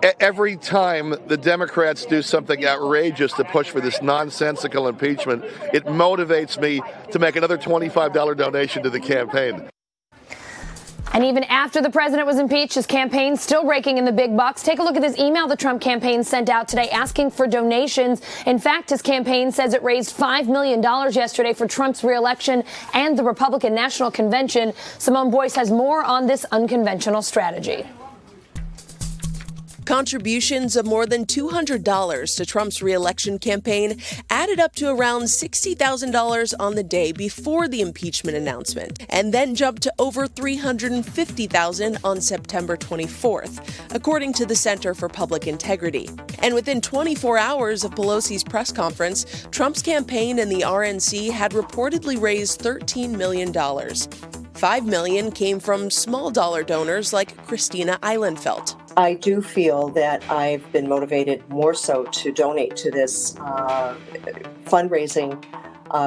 Every time the Democrats do something outrageous to push for this nonsensical impeachment, it motivates me to make another $25 donation to the campaign. And even after the president was impeached, his campaign still raking in the big bucks. Take a look at this email the Trump campaign sent out today asking for donations. In fact, his campaign says it raised $5 million yesterday for Trump's reelection and the Republican National Convention. Simone Boyce has more on this unconventional strategy. Contributions of more than $200 to Trump's reelection campaign added up to around $60,000 on the day before the impeachment announcement, and then jumped to over $350,000 on September 24th, according to the Center for Public Integrity. And within 24 hours of Pelosi's press conference, Trump's campaign and the RNC had reportedly raised $13 million. $5 million came from small dollar donors like Christina Eilenfeld. I do feel that I've been motivated more so to donate to this fundraising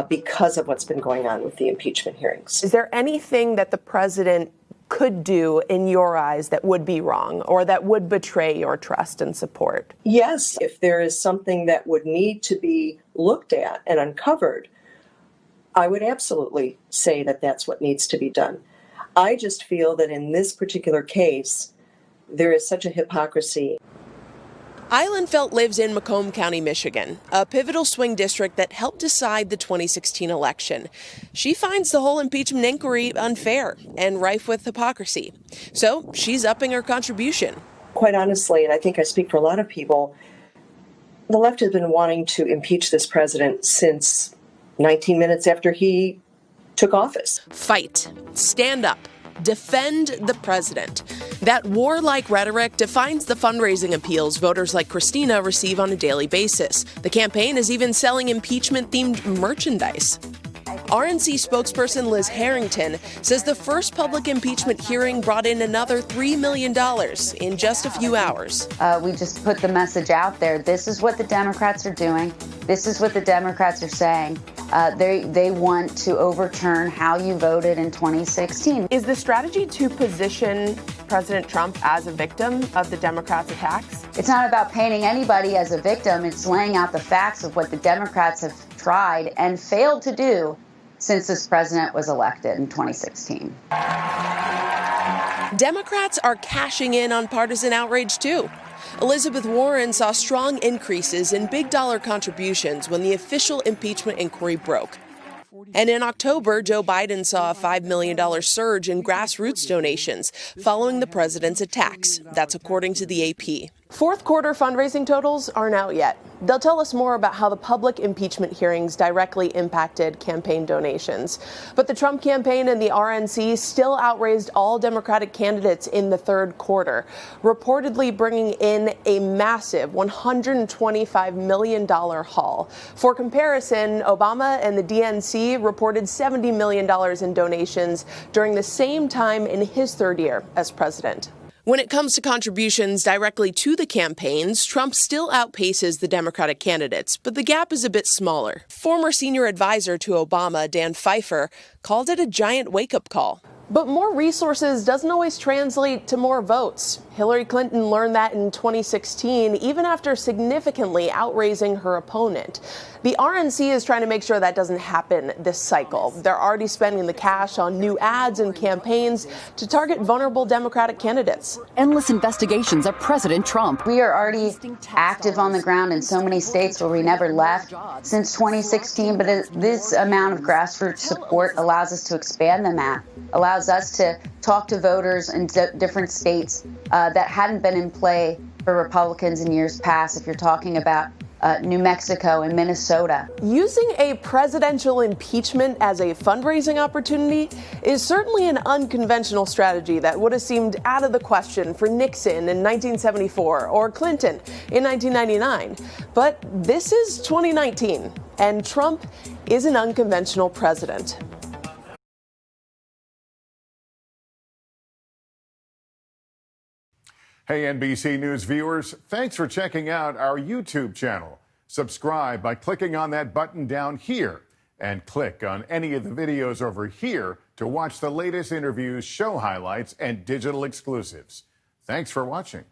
because of what's been going on with the impeachment hearings. Is there anything that the president could do in your eyes that would be wrong or that would betray your trust and support? Yes, if there is something that would need to be looked at and uncovered, I would absolutely say that that's what needs to be done. I just feel that in this particular case, there is such a hypocrisy. Eilenfeld lives in Macomb County, Michigan, a pivotal swing district that helped decide the 2016 election. She finds the whole impeachment inquiry unfair and rife with hypocrisy. So she's upping her contribution. Quite honestly, and I think I speak for a lot of people, the left has been wanting to impeach this president since 19 minutes after he took office. Fight. Stand up. Defend the president. That warlike rhetoric defines the fundraising appeals voters like Christina receive on a daily basis. The campaign is even selling impeachment-themed merchandise. RNC spokesperson Liz Harrington says the first public impeachment hearing brought in another $3 million in just a few hours. We just put the message out there. This is what the Democrats are doing. This is what the Democrats are saying. They want to overturn how you voted in 2016. Is the strategy to position President Trump as a victim of the Democrats' attacks? It's not about painting anybody as a victim. It's laying out the facts of what the Democrats have tried and failed to do since this president was elected in 2016. Democrats are cashing in on partisan outrage, too. Elizabeth Warren saw strong increases in big dollar contributions when the official impeachment inquiry broke. And in October, Joe Biden saw a $5 million surge in grassroots donations following the president's attacks. That's according to the AP. Fourth quarter fundraising totals aren't out yet. They'll tell us more about how the public impeachment hearings directly impacted campaign donations. But the Trump campaign and the RNC still outraised all Democratic candidates in the third quarter, reportedly bringing in a massive $125 million haul. For comparison, Obama and the DNC reported $70 million in donations during the same time in his third year as president. When it comes to contributions directly to the campaigns, Trump still outpaces the Democratic candidates, but the gap is a bit smaller. Former senior advisor to Obama, Dan Pfeiffer, called it a giant wake-up call. But more resources doesn't always translate to more votes. Hillary Clinton learned that in 2016, even after significantly outraising her opponent. The RNC is trying to make sure that doesn't happen this cycle. They're already spending the cash on new ads and campaigns to target vulnerable Democratic candidates. Endless investigations of President Trump. We are already active on the ground in so many states where we never left since 2016, but this amount of grassroots support allows us to expand the map, allows us to talk to voters in different states that hadn't been in play for Republicans in years past, if you're talking about New Mexico and Minnesota. Using a presidential impeachment as a fundraising opportunity is certainly an unconventional strategy that would have seemed out of the question for Nixon in 1974 or Clinton in 1999. But this is 2019, and Trump is an unconventional president. Hey, NBC News viewers, thanks for checking out our YouTube channel. Subscribe by clicking on that button down here and click on any of the videos over here to watch the latest interviews, show highlights, and digital exclusives. Thanks for watching.